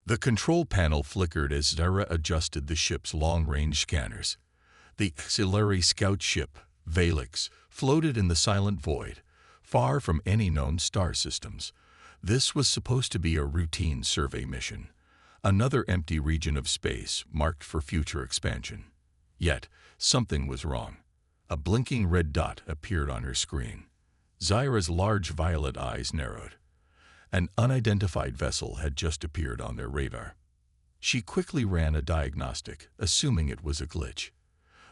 The control panel flickered as Zara adjusted the ship's long-range scanners. The auxiliary scout ship, Valix, floated in the silent void, far from any known star systems. This was supposed to be a routine survey mission, another empty region of space marked for future expansion. Yet, something was wrong. A blinking red dot appeared on her screen. Zara's large violet eyes narrowed. An unidentified vessel had just appeared on their radar. She quickly ran a diagnostic, assuming it was a glitch.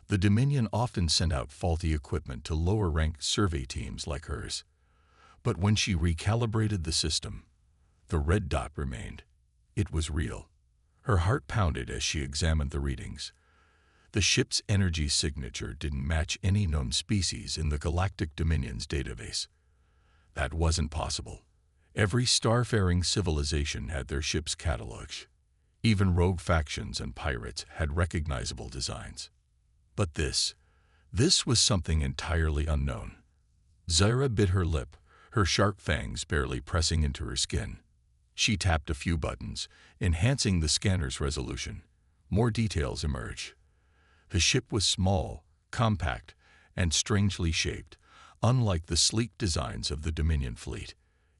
The Dominion often sent out faulty equipment to lower-ranked survey teams like hers. But when she recalibrated the system, the red dot remained. It was real. Her heart pounded as she examined the readings. The ship's energy signature didn't match any known species in the Galactic Dominion's database. That wasn't possible. Every starfaring civilization had their ship's catalogs. Even rogue factions and pirates had recognizable designs. But this was something entirely unknown. Zara bit her lip, her sharp fangs barely pressing into her skin. She tapped a few buttons, enhancing the scanner's resolution. More details emerged. The ship was small, compact, and strangely shaped, unlike the sleek designs of the Dominion fleet.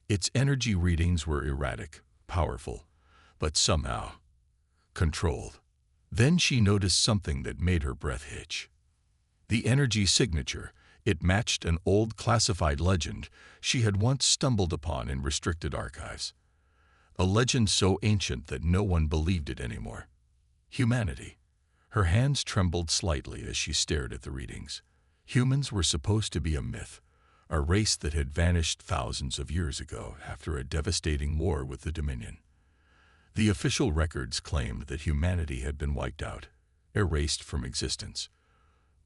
Its energy readings were erratic, powerful, but somehow controlled. Then she noticed something that made her breath hitch. The energy signature. It matched an old classified legend she had once stumbled upon in restricted archives. A legend so ancient that no one believed it anymore. Humanity. Her hands trembled slightly as she stared at the readings. Humans were supposed to be a myth, a race that had vanished thousands of years ago after a devastating war with the Dominion. The official records claimed that humanity had been wiped out, erased from existence.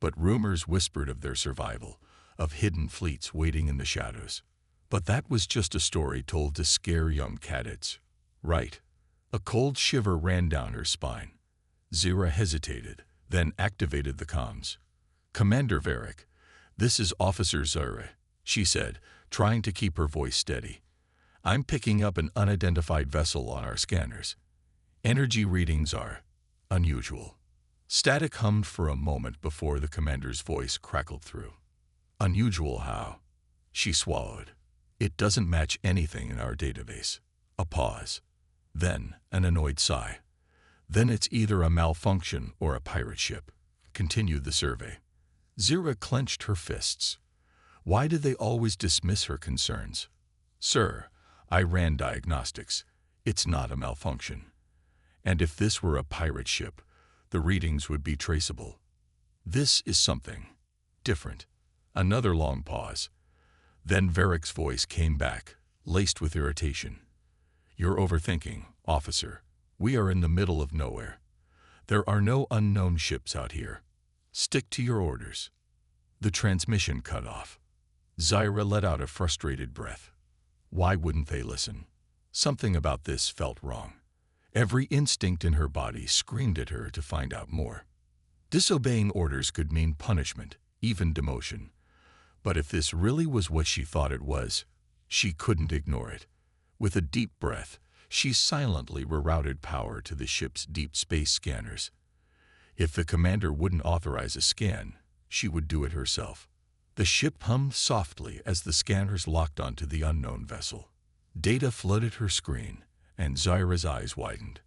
But rumors whispered of their survival, of hidden fleets waiting in the shadows. But that was just a story told to scare young cadets. Right. A cold shiver ran down her spine. Zara hesitated, then activated the comms. "Commander Varric, this is Officer Zara," she said, trying to keep her voice steady. "I'm picking up an unidentified vessel on our scanners. Energy readings are unusual." Static hummed for a moment before the commander's voice crackled through. "Unusual how?" She swallowed. "It doesn't match anything in our database." A pause. Then an annoyed sigh. "Then it's either a malfunction or a pirate ship," continued the survey. Zara clenched her fists. Why did they always dismiss her concerns? "Sir, I ran diagnostics. It's not a malfunction. And if this were a pirate ship, the readings would be traceable. This is something different." Another long pause. Then Varric's voice came back, laced with irritation. "You're overthinking, officer. We are in the middle of nowhere. There are no unknown ships out here. Stick to your orders." The transmission cut off. Zara let out a frustrated breath. Why wouldn't they listen? Something about this felt wrong. Every instinct in her body screamed at her to find out more. Disobeying orders could mean punishment, even demotion. But if this really was what she thought it was, she couldn't ignore it. With a deep breath, she silently rerouted power to the ship's deep space scanners. If the commander wouldn't authorize a scan, she would do it herself. The ship hummed softly as the scanners locked onto the unknown vessel. Data flooded her screen, and Zara's eyes widened.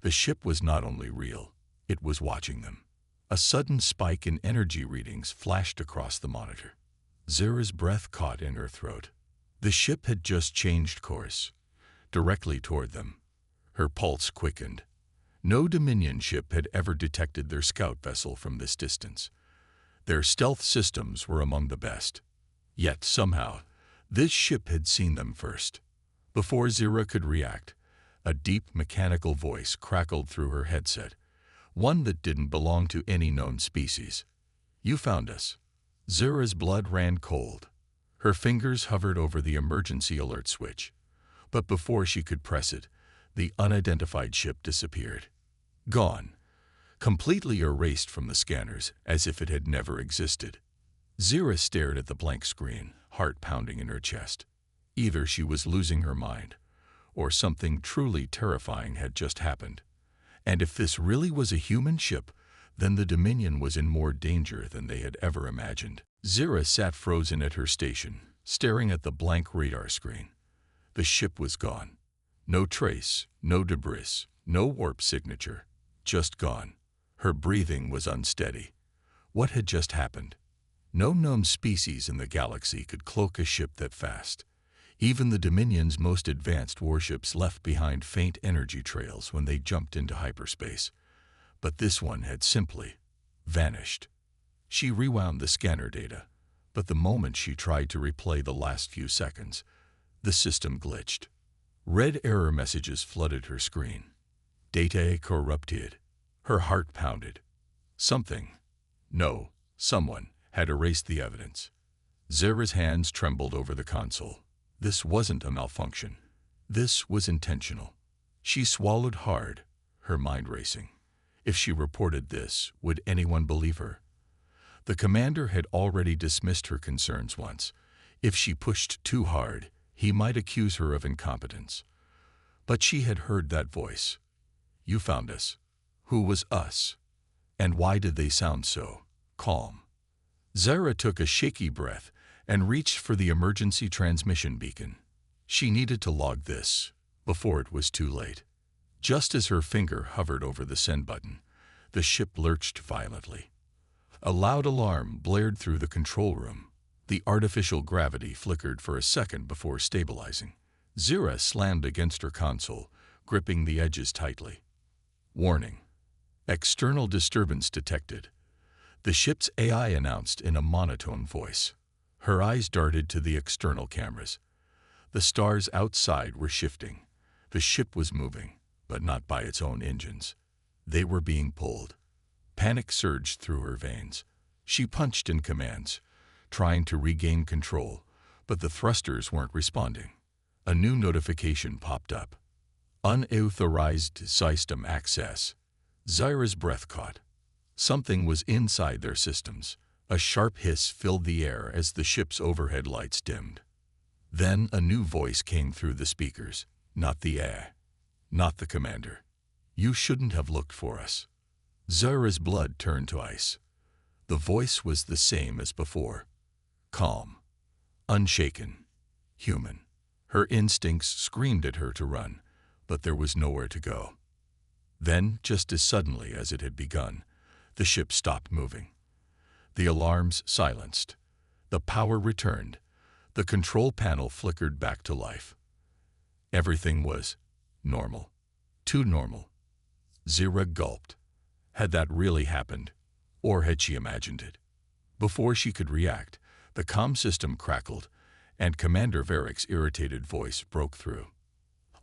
The ship was not only real, it was watching them. A sudden spike in energy readings flashed across the monitor. Zara's breath caught in her throat. The ship had just changed course, directly toward them. Her pulse quickened. No Dominion ship had ever detected their scout vessel from this distance. Their stealth systems were among the best. Yet somehow, this ship had seen them first. Before Zara could react, a deep mechanical voice crackled through her headset, one that didn't belong to any known species. "You found us." Zara's blood ran cold. Her fingers hovered over the emergency alert switch. But before she could press it, the unidentified ship disappeared. Gone. Completely erased from the scanners, as if it had never existed. Zara stared at the blank screen, heart pounding in her chest. Either she was losing her mind, or something truly terrifying had just happened. And if this really was a human ship, then the Dominion was in more danger than they had ever imagined. Zira sat frozen at her station, staring at the blank radar screen. The ship was gone. No trace, no debris, no warp signature, just gone. Her breathing was unsteady. What had just happened? No known species in the galaxy could cloak a ship that fast. Even the Dominion's most advanced warships left behind faint energy trails when they jumped into hyperspace. But this one had simply vanished. She rewound the scanner data, but the moment she tried to replay the last few seconds, the system glitched. Red error messages flooded her screen. Data corrupted. Her heart pounded. Someone had erased the evidence. Zira's hands trembled over the console. This wasn't a malfunction. This was intentional. She swallowed hard, her mind racing. If she reported this, would anyone believe her? The commander had already dismissed her concerns once. If she pushed too hard, he might accuse her of incompetence. But she had heard that voice. You found us. Who was us? And why did they sound so calm? Zira took a shaky breath and reached for the emergency transmission beacon. She needed to log this before it was too late. Just as her finger hovered over the send button, the ship lurched violently. A loud alarm blared through the control room. The artificial gravity flickered for a second before stabilizing. Zira slammed against her console, gripping the edges tightly. Warning. External disturbance detected. The ship's AI announced in a monotone voice. Her eyes darted to the external cameras. The stars outside were shifting. The ship was moving, but not by its own engines. They were being pulled. Panic surged through her veins. She punched in commands, trying to regain control, but the thrusters weren't responding. A new notification popped up. Unauthorized system access. Zira's breath caught. Something was inside their systems. A sharp hiss filled the air as the ship's overhead lights dimmed. Then a new voice came through the speakers. Not the air. Not the commander. You shouldn't have looked for us. Zira's blood turned to ice. The voice was the same as before. Calm. Unshaken. Human. Her instincts screamed at her to run, but there was nowhere to go. Then, just as suddenly as it had begun, the ship stopped moving. The alarms silenced. The power returned. The control panel flickered back to life. Everything was normal. Too normal. Zira gulped. Had that really happened? Or had she imagined it? Before she could react, the comm system crackled, and Commander Varick's irritated voice broke through.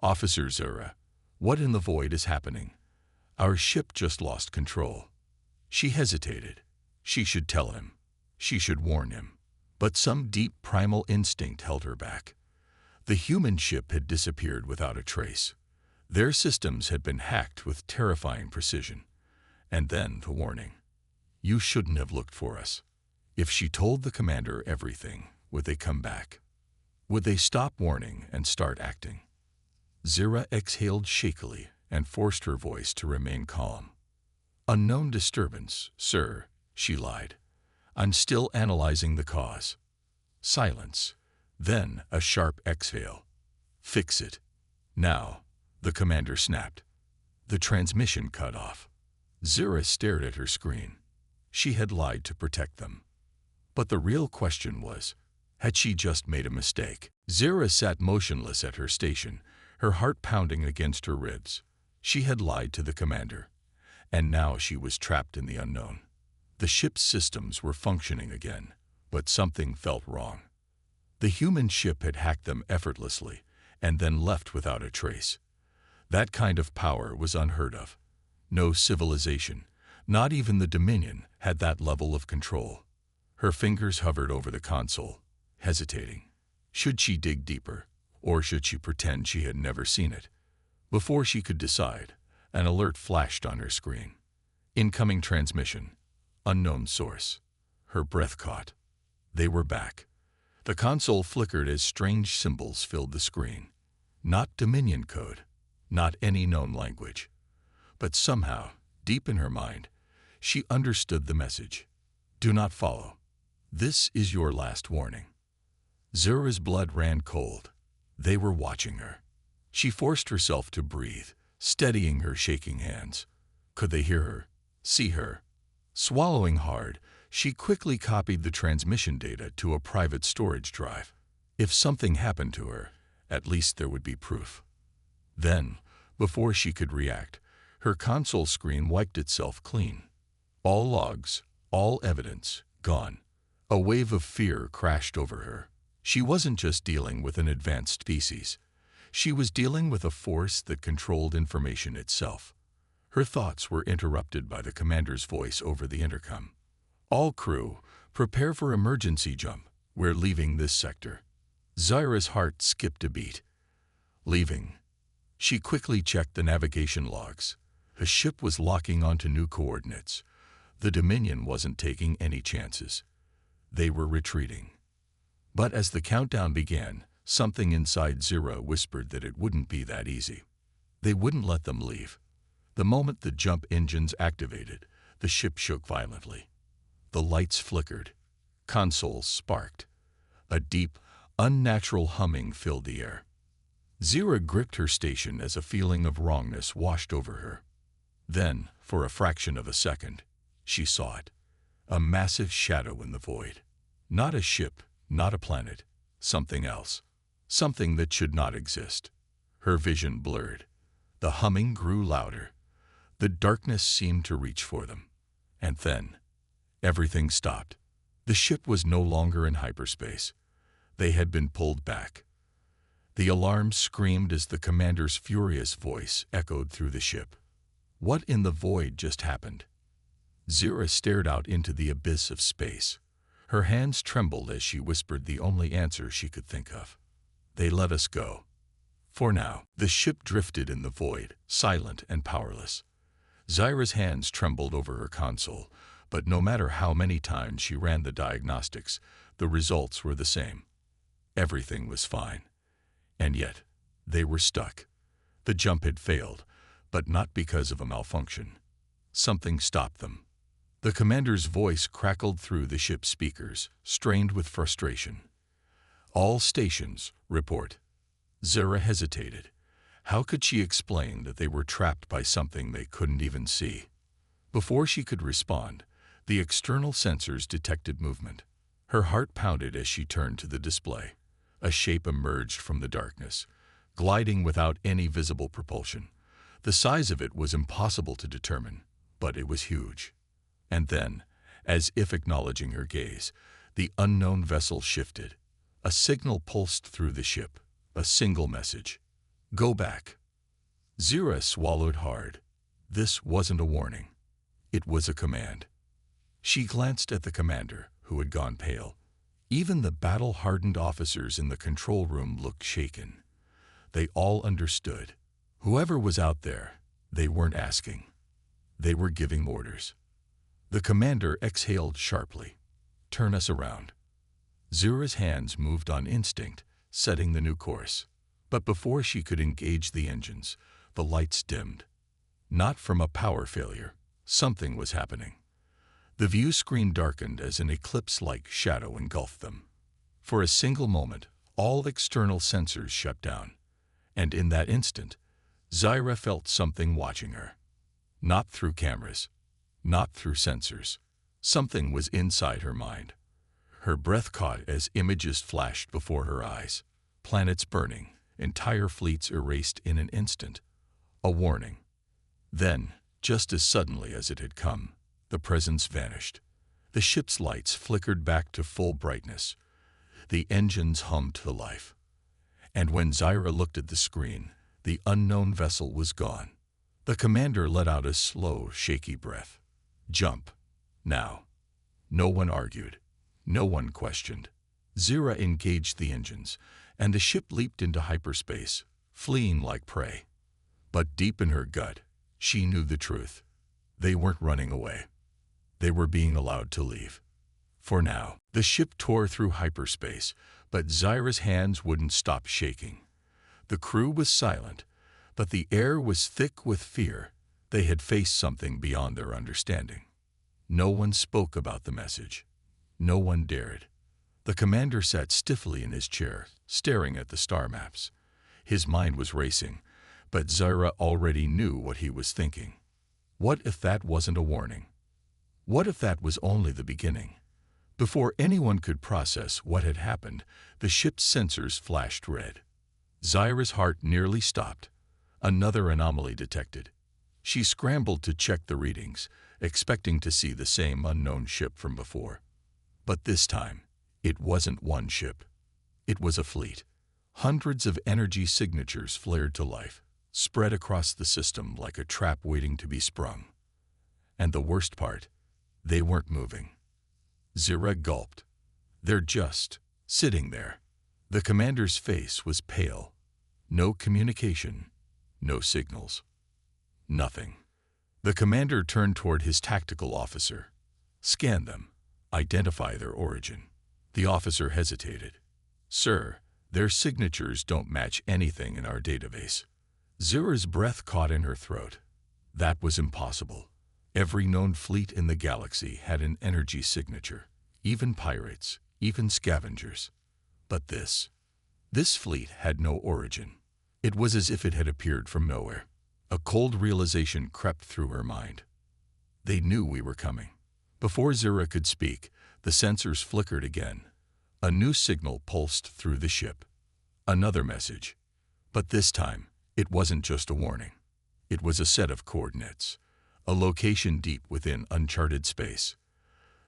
Officer Zira, what in the void is happening? Our ship just lost control. She hesitated. She should tell him. She should warn him. But some deep primal instinct held her back. The human ship had disappeared without a trace. Their systems had been hacked with terrifying precision. And then the warning. You shouldn't have looked for us. If she told the commander everything, would they come back? Would they stop warning and start acting? Zira exhaled shakily and forced her voice to remain calm. Unknown disturbance, sir, she lied. I'm still analyzing the cause. Silence. Then a sharp exhale. Fix it. Now, the commander snapped. The transmission cut off. Zira stared at her screen. She had lied to protect them. But the real question was, had she just made a mistake? Zira sat motionless at her station, her heart pounding against her ribs. She had lied to the commander, and now she was trapped in the unknown. The ship's systems were functioning again, but something felt wrong. The human ship had hacked them effortlessly and then left without a trace. That kind of power was unheard of. No civilization, not even the Dominion, had that level of control. Her fingers hovered over the console, hesitating. Should she dig deeper, or should she pretend she had never seen it? Before she could decide, an alert flashed on her screen. Incoming transmission. Unknown source. Her breath caught. They were back. The console flickered as strange symbols filled the screen. Not Dominion code, not any known language. But somehow, deep in her mind, she understood the message. Do not follow. This is your last warning. Zura's blood ran cold. They were watching her. She forced herself to breathe, steadying her shaking hands. Could they hear her? See her? Swallowing hard, she quickly copied the transmission data to a private storage drive. If something happened to her, at least there would be proof. Then, before she could react, her console screen wiped itself clean. All logs, all evidence, gone. A wave of fear crashed over her. She wasn't just dealing with an advanced species. She was dealing with a force that controlled information itself. Her thoughts were interrupted by the commander's voice over the intercom. All crew, prepare for emergency jump. We're leaving this sector. Zira's heart skipped a beat. Leaving. She quickly checked the navigation logs. The ship was locking onto new coordinates. The Dominion wasn't taking any chances. They were retreating. But as the countdown began, something inside Zira whispered that it wouldn't be that easy. They wouldn't let them leave. The moment the jump engines activated, the ship shook violently. The lights flickered. Consoles sparked. A deep, unnatural humming filled the air. Zira gripped her station as a feeling of wrongness washed over her. Then, for a fraction of a second, she saw it. A massive shadow in the void. Not a ship, not a planet. Something else. Something that should not exist. Her vision blurred. The humming grew louder. The darkness seemed to reach for them. And then, everything stopped. The ship was no longer in hyperspace. They had been pulled back. The alarm screamed as the commander's furious voice echoed through the ship. What in the void just happened? Zira stared out into the abyss of space. Her hands trembled as she whispered the only answer she could think of. They let us go. For now, the ship drifted in the void, silent and powerless. Zira's hands trembled over her console, but no matter how many times she ran the diagnostics, the results were the same. Everything was fine. And yet, they were stuck. The jump had failed, but not because of a malfunction. Something stopped them. The commander's voice crackled through the ship's speakers, strained with frustration. All stations, report. Zira hesitated. How could she explain that they were trapped by something they couldn't even see? Before she could respond, the external sensors detected movement. Her heart pounded as she turned to the display. A shape emerged from the darkness, gliding without any visible propulsion. The size of it was impossible to determine, but it was huge. And then, as if acknowledging her gaze, the unknown vessel shifted. A signal pulsed through the ship, a single message. Go back. Zira swallowed hard. This wasn't a warning. It was a command. She glanced at the commander, who had gone pale. Even the battle-hardened officers in the control room looked shaken. They all understood. Whoever was out there, they weren't asking. They were giving orders. The commander exhaled sharply. Turn us around. Zira's hands moved on instinct, setting the new course. But before she could engage the engines, the lights dimmed. Not from a power failure. Something was happening. The view screen darkened as an eclipse-like shadow engulfed them. For a single moment, all external sensors shut down. And in that instant, Zira felt something watching her. Not through cameras, not through sensors. Something was inside her mind. Her breath caught as images flashed before her eyes. Planets burning, entire fleets erased in an instant. A warning. Then, just as suddenly as it had come, the presence vanished. The ship's lights flickered back to full brightness. The engines hummed to life. And when Zira looked at the screen, the unknown vessel was gone. The commander let out a slow, shaky breath. Jump. Now. No one argued. No one questioned. Zira engaged the engines, and the ship leaped into hyperspace, fleeing like prey. But deep in her gut, she knew the truth. They weren't running away. They were being allowed to leave. For now, the ship tore through hyperspace, but Zira's hands wouldn't stop shaking. The crew was silent, but the air was thick with fear. They had faced something beyond their understanding. No one spoke about the message. No one dared. The commander sat stiffly in his chair, staring at the star maps. His mind was racing, but Zira already knew what he was thinking. What if that wasn't a warning? What if that was only the beginning? Before anyone could process what had happened, the ship's sensors flashed red. Zira's heart nearly stopped. Another anomaly detected. She scrambled to check the readings, expecting to see the same unknown ship from before. But this time, it wasn't one ship. It was a fleet. Hundreds of energy signatures flared to life, spread across the system like a trap waiting to be sprung. And the worst part, they weren't moving. Zira gulped. They're just sitting there. The commander's face was pale. No communication, no signals. Nothing. The commander turned toward his tactical officer. Scan them. Identify their origin. The officer hesitated. Sir, their signatures don't match anything in our database. Zira's breath caught in her throat. That was impossible. Every known fleet in the galaxy had an energy signature, even pirates, even scavengers. But this fleet had no origin. It was as if it had appeared from nowhere. A cold realization crept through her mind. They knew we were coming. Before Zira could speak, the sensors flickered again. A new signal pulsed through the ship. Another message. But this time, it wasn't just a warning. It was a set of coordinates, a location deep within uncharted space.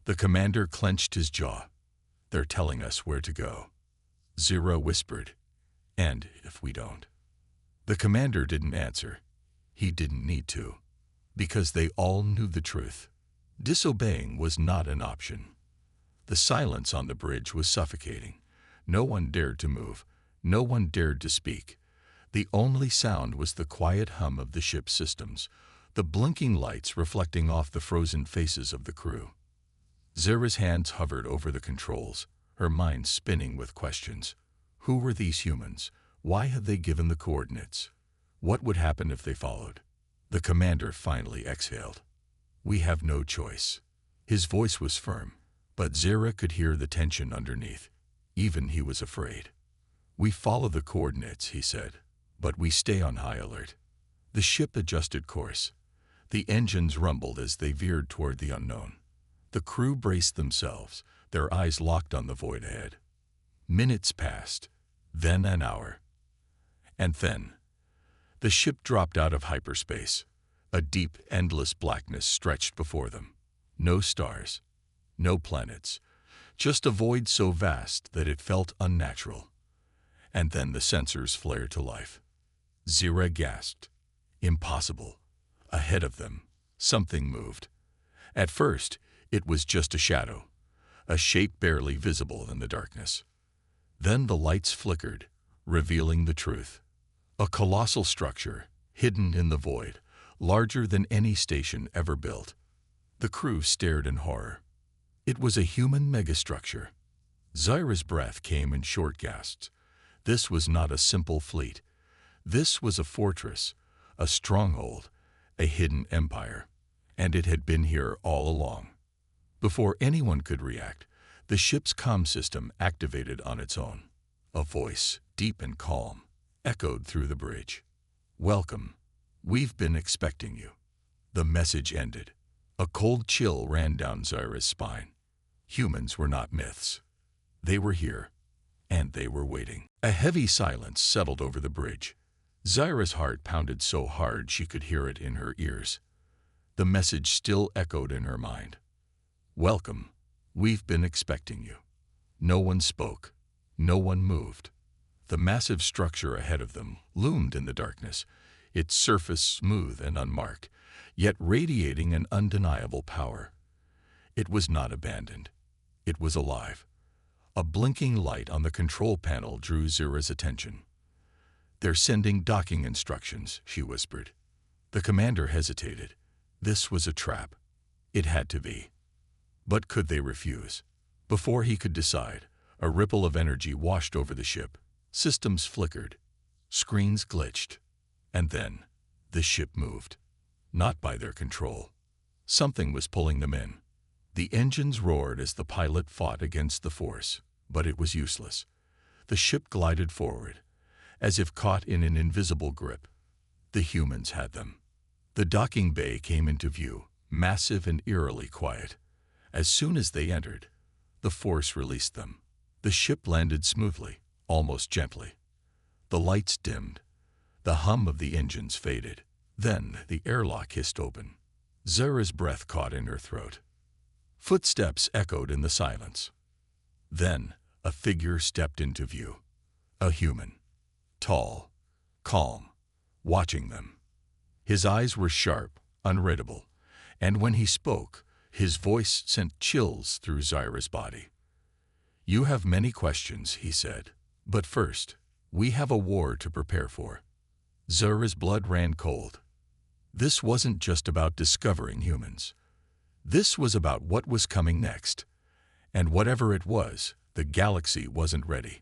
The commander clenched his jaw. They're telling us where to go. Zira whispered. And if we don't? The commander didn't answer. He didn't need to, because they all knew the truth. Disobeying was not an option. The silence on the bridge was suffocating. No one dared to move. No one dared to speak. The only sound was the quiet hum of the ship's systems, the blinking lights reflecting off the frozen faces of the crew. Zira's hands hovered over the controls, her mind spinning with questions. Who were these humans? Why had they given the coordinates? What would happen if they followed? The commander finally exhaled. We have no choice. His voice was firm, but Zira could hear the tension underneath. Even he was afraid. We follow the coordinates, he said, but we stay on high alert. The ship adjusted course. The engines rumbled as they veered toward the unknown. The crew braced themselves, their eyes locked on the void ahead. Minutes passed, then an hour. And then, the ship dropped out of hyperspace. A deep, endless blackness stretched before them. No stars, no planets, just a void so vast that it felt unnatural. And then the sensors flared to life. Zira gasped. Impossible. Ahead of them, something moved. At first, it was just a shadow, a shape barely visible in the darkness. Then the lights flickered, revealing the truth. A colossal structure, hidden in the void, larger than any station ever built. The crew stared in horror. It was a human megastructure. Zira's breath came in short gasps. This was not a simple fleet. This was a fortress, a stronghold, a hidden empire. And it had been here all along. Before anyone could react, the ship's comm system activated on its own. A voice, deep and calm, echoed through the bridge. Welcome. We've been expecting you. The message ended. A cold chill ran down Zira's spine. Humans were not myths. They were here, and they were waiting. A heavy silence settled over the bridge. Zira's heart pounded so hard she could hear it in her ears. The message still echoed in her mind. Welcome. We've been expecting you. No one spoke. No one moved. The massive structure ahead of them loomed in the darkness, its surface smooth and unmarked, yet radiating an undeniable power. It was not abandoned. It was alive. A blinking light on the control panel drew Zira's attention. They're sending docking instructions, she whispered. The commander hesitated. This was a trap. It had to be. But could they refuse? Before he could decide, a ripple of energy washed over the ship. Systems flickered. Screens glitched. And then, the ship moved. Not by their control. Something was pulling them in. The engines roared as the pilot fought against the force, but it was useless. The ship glided forward, as if caught in an invisible grip. The humans had them. The docking bay came into view, massive and eerily quiet. As soon as they entered, the force released them. The ship landed smoothly, almost gently. The lights dimmed. The hum of the engines faded. Then the airlock hissed open. Zara's breath caught in her throat. Footsteps echoed in the silence. Then a figure stepped into view. A human. Tall, calm, watching them. His eyes were sharp, unreadable, and when he spoke, his voice sent chills through Zara's body. "You have many questions," he said, "but first, we have a war to prepare for." Zara's blood ran cold. This wasn't just about discovering humans. This was about what was coming next. And whatever it was, the galaxy wasn't ready.